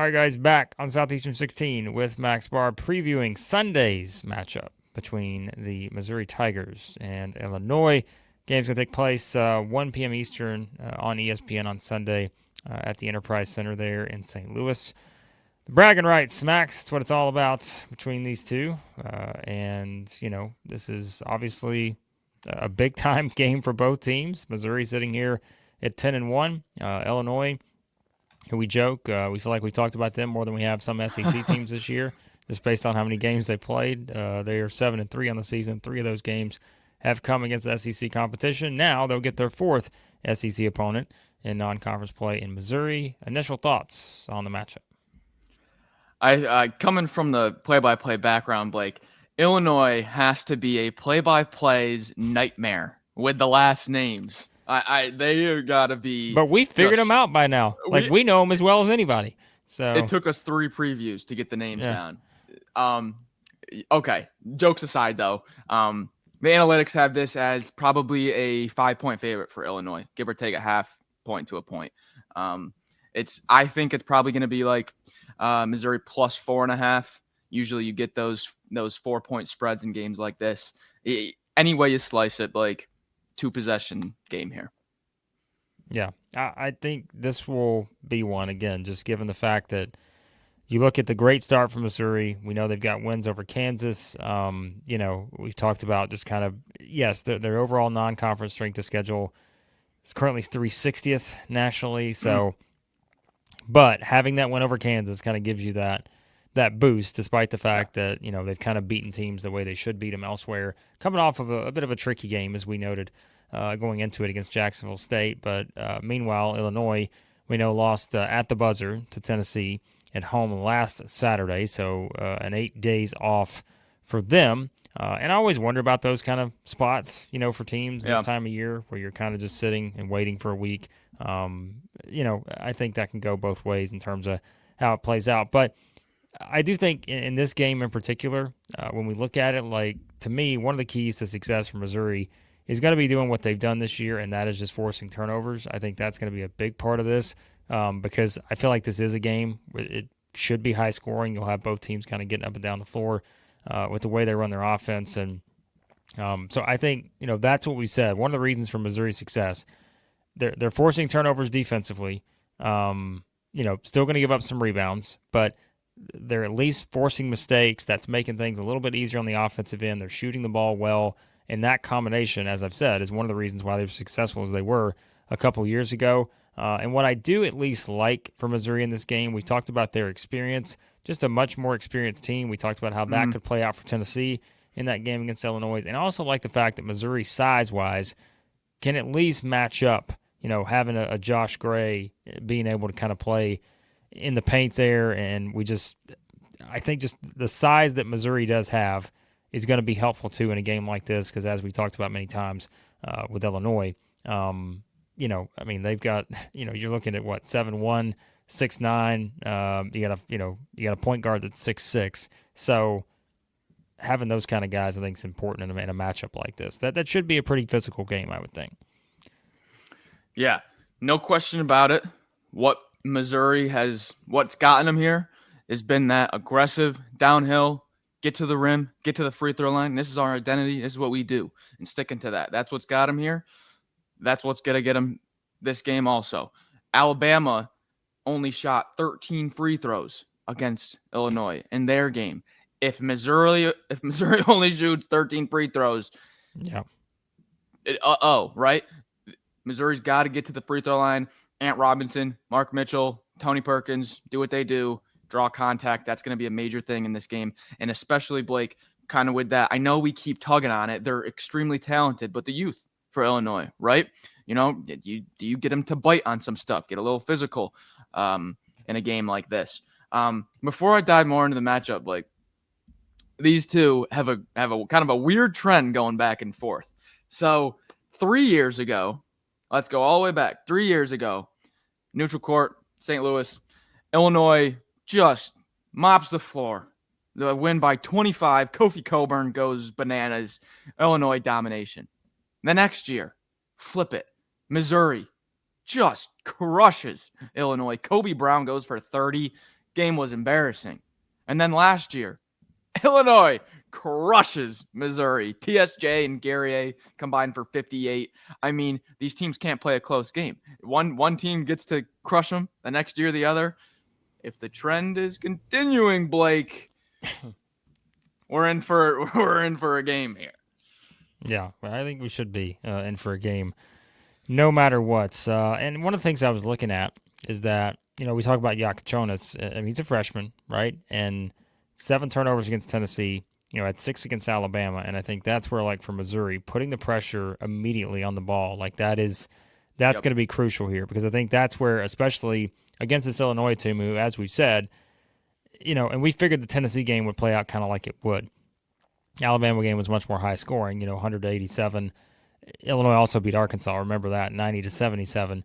All right, guys, back on Southeastern 16 with Max Barr previewing Sunday's matchup between the Missouri Tigers and Illinois. Game's going to take place 1 p.m. Eastern on ESPN on Sunday at the Enterprise Center there in St. Louis. The bragging rights, Max, that's what it's all about between these two. This is obviously a big-time game for both teams. Missouri sitting here at 10-1. Illinois, who we joke, we feel like we talked about them more than we have some SEC teams this year, just based on how many games they played. They are 7-3 on the season. 3 of those games have come against SEC competition. Now they'll get their 4th SEC opponent in non-conference play in Missouri. Initial thoughts on the matchup? I coming from the play-by-play background, Blake, Illinois has to be a play-by-play's nightmare with the last names. They gotta be. But we figured them out by now. We know them as well as anybody. So it took us 3 previews to get the names down. Okay. Jokes aside, though, the analytics have this as probably a 5-point favorite for Illinois, give or take a half point to a point. I think it's probably going to be like Missouri plus 4.5. Usually, you get those 4-point spreads in games like this. Any way you slice it, like 2-possession game here. Yeah, I think this will be one, again, just given the fact that you look at the great start from Missouri. We know they've got wins over Kansas. We've talked about just kind of, yes, their overall non-conference strength of schedule is currently 360th nationally. So, but having that win over Kansas kind of gives you that boost, despite the fact that, they've kind of beaten teams the way they should beat them elsewhere, coming off of a bit of a tricky game, as we noted, going into it against Jacksonville State. But meanwhile, Illinois, we know, lost at the buzzer to Tennessee at home last Saturday, so an 8 days off for them. And I always wonder about those kind of spots, for teams this time of year where you're kind of just sitting and waiting for a week. I think that can go both ways in terms of how it plays out. But I do think in this game in particular, when we look at it, like, to me, one of the keys to success for Missouri is going to be doing what they've done this year, and that is just forcing turnovers. I think that's going to be a big part of this because I feel like this is a game. It should be high scoring. You'll have both teams kind of getting up and down the floor with the way they run their offense. And so I think, that's what we said. One of the reasons for Missouri's success, they're forcing turnovers defensively, still going to give up some rebounds, but they're at least forcing mistakes. That's making things a little bit easier on the offensive end. They're shooting the ball well. And that combination, as I've said, is one of the reasons why they were successful as they were a couple years ago. And what I do at least like for Missouri in this game, we talked about their experience, just a much more experienced team. We talked about how that could play out for Tennessee in that game against Illinois. And I also like the fact that Missouri, size-wise, can at least match up, having a Josh Gray being able to kind of play in the paint there. And I think just the size that Missouri does have is going to be helpful, too, in a game like this because, as we talked about many times with Illinois, they've got, you're looking at, 7'1", 6'9". You got a point guard that's 6'6". So having those kind of guys, I think, is important in a matchup like this. That should be a pretty physical game, I would think. Yeah, no question about it. What's gotten them here has been that aggressive downhill, get to the rim, get to the free throw line. This is our identity. This is what we do. And sticking to that. That's what's got them here. That's what's going to get them this game also. Alabama only shot 13 free throws against Illinois in their game. If Missouri only shoots 13 free throws, right? Missouri's got to get to the free throw line. Ant Robinson, Mark Mitchell, Tony Perkins, do what they do. Draw contact. That's going to be a major thing in this game. And especially, Blake, kind of with that, I know we keep tugging on it. They're extremely talented, but the youth for Illinois, right? Do you get them to bite on some stuff, get a little physical in a game like this? Before I dive more into the matchup, Blake, these two have a kind of a weird trend going back and forth. So 3 years ago, let's go all the way back. 3 years ago, neutral court, St. Louis, Illinois just mops the floor. The win by 25. Kofi Coburn goes bananas. Illinois domination. The next year, flip it. Missouri just crushes Illinois. Kobe Brown goes for 30. game was embarrassing. And then last year, Illinois crushes Missouri. TSJ and Guerrier combined for 58. I mean, these teams can't play a close game. One team gets to crush them, the next year the other. If the trend is continuing, Blake, we're in for a game here. Yeah, I think we should be in for a game, no matter what. And one of the things I was looking at is that we talk about Yakachonis. I mean, he's a freshman, right? And 7 turnovers against Tennessee. Had 6 against Alabama, and I think that's where, like for Missouri, putting the pressure immediately on the ball, like that's going to be crucial here, because I think that's where, especially against this Illinois team, who, as we've said, and we figured the Tennessee game would play out kind of like it would. Alabama game was much more high scoring, 100 to 87. Illinois also beat Arkansas. Remember that, 90 to 77.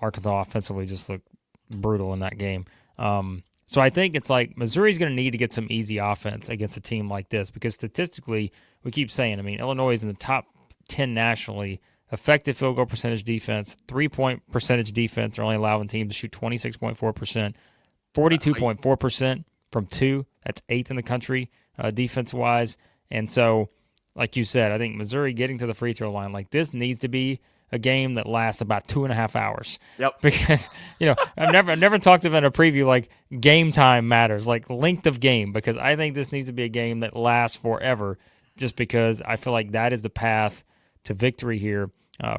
Arkansas offensively just looked brutal in that game. So I think it's like Missouri's going to need to get some easy offense against a team like this, because statistically, we keep saying, I mean, Illinois is in the top 10 nationally. Effective field goal percentage defense, 3-point percentage defense. They're only allowing teams to shoot 26.4%, 42.4% from 2. That's 8th in the country defense-wise. And so, like you said, I think Missouri getting to the free throw line, like this needs to be a game that lasts about 2.5 hours. Yep. Because, I've never talked about in a preview like game time matters, like length of game, because I think this needs to be a game that lasts forever, just because I feel like that is the path to victory here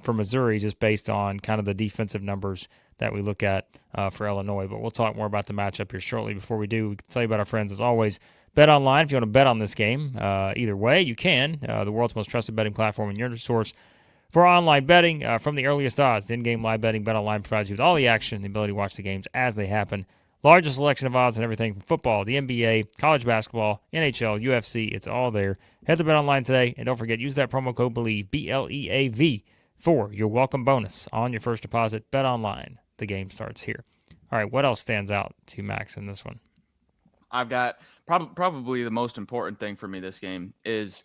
for Missouri, just based on kind of the defensive numbers that we look at for Illinois. But we'll talk more about the matchup here shortly. Before we do, we can tell you about our friends, as always, Bet Online. If you want to bet on this game, either way, you can. The world's most trusted betting platform and your source for online betting. From the earliest odds, in-game live betting, Bet Online provides you with all the action, the ability to watch the games as they happen. Largest selection of odds and everything from football, the NBA, college basketball, NHL, UFC. It's all there. Head to Bet Online today, and don't forget, use that promo code BELIEVE, BLEAV, for your welcome bonus on your first deposit. Bet Online. The game starts here. All right, what else stands out to Max in this one? I've got probably the most important thing for me this game is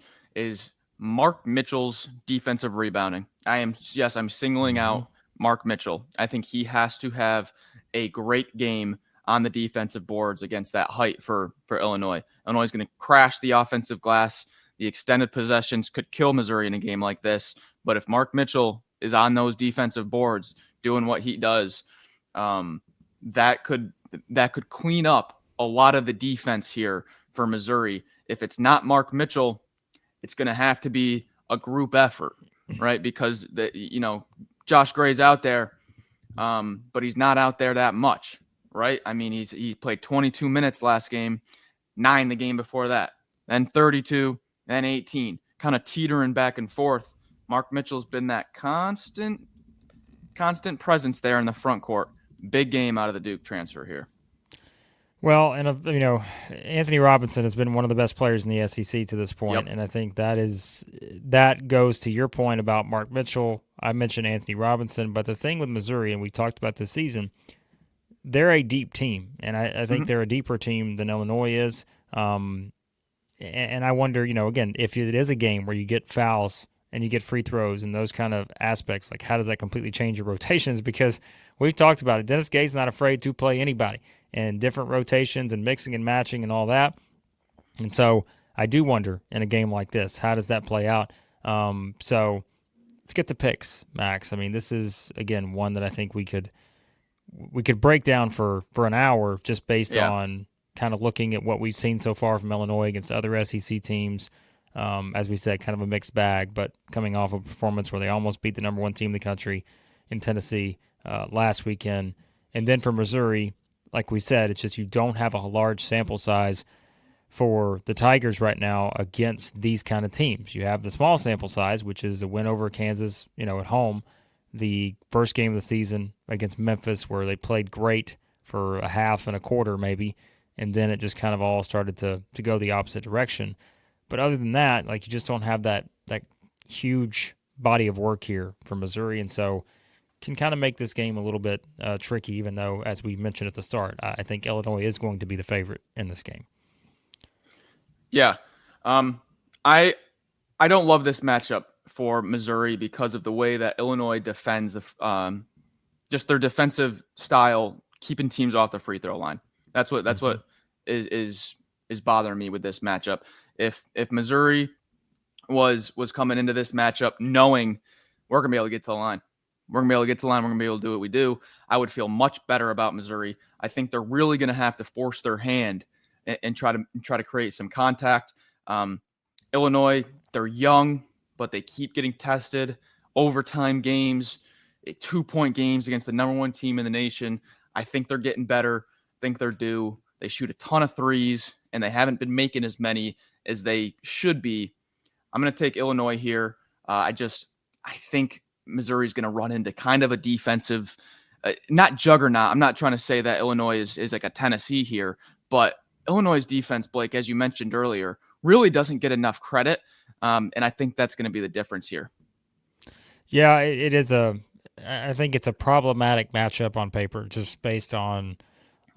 Mark Mitchell's defensive rebounding. I'm singling out Mark Mitchell. I think he has to have a great game on the defensive boards against that height for Illinois. Illinois is going to crash the offensive glass. The extended possessions could kill Missouri in a game like this. But if Mark Mitchell is on those defensive boards doing what he does, that could clean up a lot of the defense here for Missouri. If it's not Mark Mitchell, it's going to have to be a group effort, right? Because Josh Gray's out there, but he's not out there that much, right? I mean, he played 22 minutes last game, 9 the game before that, then 32, then 18, kind of teetering back and forth. Mark Mitchell's been that constant presence there in the front court. Big game out of the Duke transfer here. Well, and Anthony Robinson has been one of the best players in the SEC to this point, Yep. and I think that goes to your point about Mark Mitchell. I mentioned Anthony Robinson, but the thing with Missouri, and we talked about this season, they're a deep team, and I think they're a deeper team than Illinois is. And I wonder, again, if it is a game where you get fouls and you get free throws and those kind of aspects, like how does that completely change your rotations? Because we've talked about it. Dennis Gay's not afraid to play anybody, and different rotations and mixing and matching and all that. And so I do wonder, in a game like this, how does that play out? So let's get to picks, Max. I mean, this is, again, one that I think we could break down for an hour, just based on kind of looking at what we've seen so far from Illinois against other SEC teams. As we said, kind of a mixed bag, but coming off a performance where they almost beat the number 1 team in the country in Tennessee last weekend. And then for Missouri, like we said, it's just you don't have a large sample size for the Tigers right now against these kind of teams. You have the small sample size, which is a win over Kansas, at home, the first game of the season against Memphis, where they played great for a half and a quarter maybe, and then it just kind of all started to go the opposite direction. But other than that, like, you just don't have that huge body of work here for Missouri, and so can kind of make this game a little bit tricky, even though, as we mentioned at the start, I think Illinois is going to be the favorite in this game. Yeah. I don't love this matchup for Missouri because of the way that Illinois defends just their defensive style, keeping teams off the free throw line. That's Hmm. what is bothering me with this matchup. If Missouri was coming into this matchup knowing we're gonna be able to get to the line, we're gonna be able to get to the line, we're gonna be able to do what we do, I would feel much better about Missouri. I think they're really gonna have to force their hand and try to create some contact. Um, Illinois, they're young, but they keep getting tested. Overtime games, 2-point games against the number one team in the nation. I think they're getting better. I think they're due. They shoot a ton of threes, and they haven't been making as many as they should be. I'm going to take Illinois here. I think Missouri's going to run into kind of a defensive, not juggernaut. I'm not trying to say that Illinois is like a Tennessee here, but Illinois' defense, Blake, as you mentioned earlier, really doesn't get enough credit. And I think that's going to be the difference here. Yeah, it is a. I think it's a problematic matchup on paper, just based on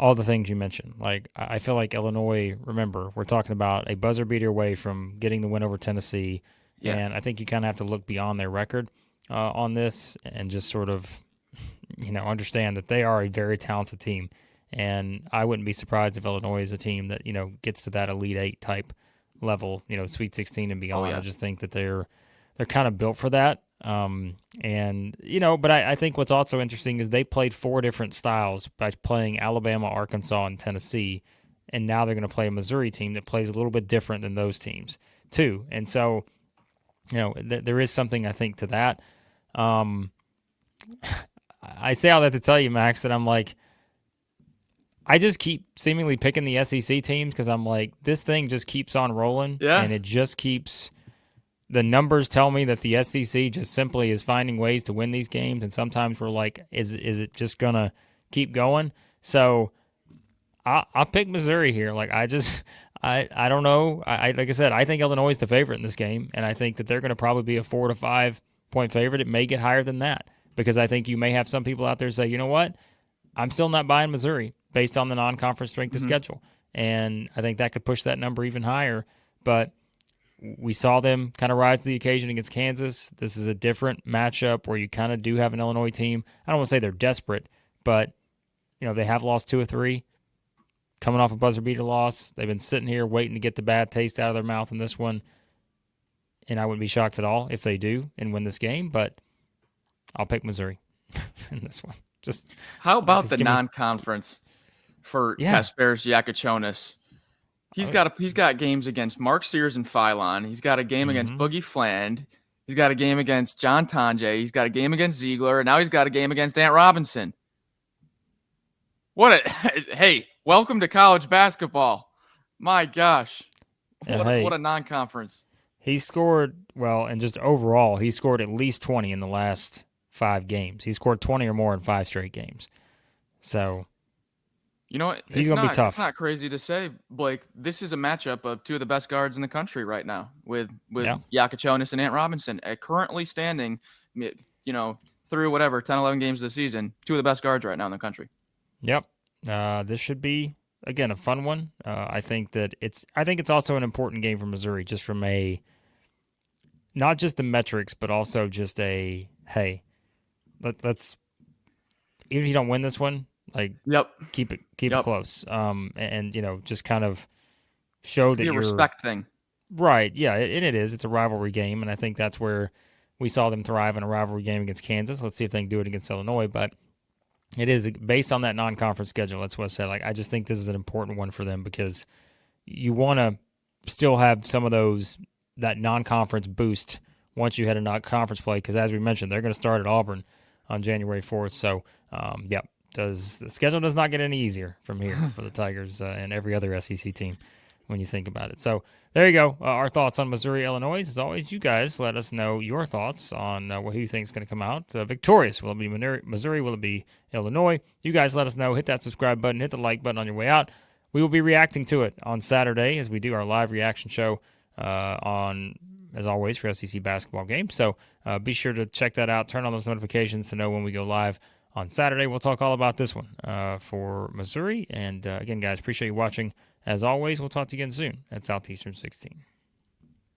all the things you mentioned. Like I feel like Illinois. Remember, we're talking about a buzzer beater away from getting the win over Tennessee, Yeah. and I think you kind of have to look beyond their record on this and just sort of, understand that they are a very talented team. And I wouldn't be surprised if Illinois is a team that gets to that Elite Eight type level, Sweet 16 and Oh, beyond. I yeah. just think that they're kind of built for that. And but I think what's also interesting is they played four different styles by playing Alabama, Arkansas, and Tennessee, and now they're going to play a Missouri team that plays a little bit different than those teams too. And so, there is something I think to that. Um, I say all that to tell you, Max, that I'm like, I just keep seemingly picking the SEC teams because I'm like, this thing just keeps on rolling, Yeah. and it just keeps. The numbers tell me that the SEC just simply is finding ways to win these games, and sometimes we're like, is it just gonna keep going? So I'll pick Missouri here. Like I don't know. I like I said, I think Illinois is the favorite in this game, and I think that they're going to probably be a 4 to 5 point favorite. It may get higher than that because I think you may have some people out there say, you know what, I'm still not buying Missouri based on the non-conference strength of Mm-hmm. schedule, and I think that could push that number even higher. But we saw them kind of rise to the occasion against Kansas. This is a different matchup where you kind of do have an Illinois team. I don't want to say they're desperate, but they have lost 2 or 3 coming off a buzzer beater loss. They've been sitting here waiting to get the bad taste out of their mouth in this one, and I wouldn't be shocked at all if they do and win this game. But I'll pick Missouri in this one. How about Just the give me, non-conference for yeah. Kasparis Yakuchonis? He's got games against Mark Sears and Phylon. He's got a game against Mm-hmm. Boogie Fland. He's got a game against John Tonje. He's got a game against Ziegler, and now he's got a game against Ant Robinson. What a hey! Welcome to college basketball. My gosh, And what hey, a non-conference. he scored well, and just overall, he scored at least 20 in the last 5 games. He scored 20 or more in 5 straight games. So You know what? he's gonna be It's tough. not crazy to say, Blake. This is a matchup of two of the best guards in the country right now, with Yeah. Yakuchonis and Ant Robinson, currently standing, through whatever 10, 11 games of the season. Two of the best guards right now in the country. Yep. This should be again a fun one. I think that I think it's also an important game for Missouri, just from a not just the metrics, but also just a hey, let's even if you don't win this one, like Yep. keep it Yep. close. And just kind of show Could be that a you're respect thing. right. Yeah, and it is. It's a rivalry game, and I think that's where we saw them thrive in a rivalry game against Kansas. Let's see if they can do it against Illinois, but it is based on that non-conference schedule. That's what I said. Like I just think this is an important one for them because you want to still have some of that non-conference boost once you had a non-conference play. Because as we mentioned, they're going to start at Auburn on January 4th. So, yep, the schedule does not get any easier from here for the Tigers and every other SEC team when you think about it. So there you go. Our thoughts on Missouri, Illinois. As always, you guys let us know your thoughts on who you think is going to come out victorious. Will it be Missouri? Will it be Illinois? You guys let us know. Hit that subscribe button. Hit the like button on your way out. We will be reacting to it on Saturday as we do our live reaction show on, as always, for SEC basketball games. So be sure to check that out. Turn on those notifications to know when we go live on Saturday. We'll talk all about this one for Missouri. And again, guys, appreciate you watching. As always, we'll talk to you again soon at Southeastern 16.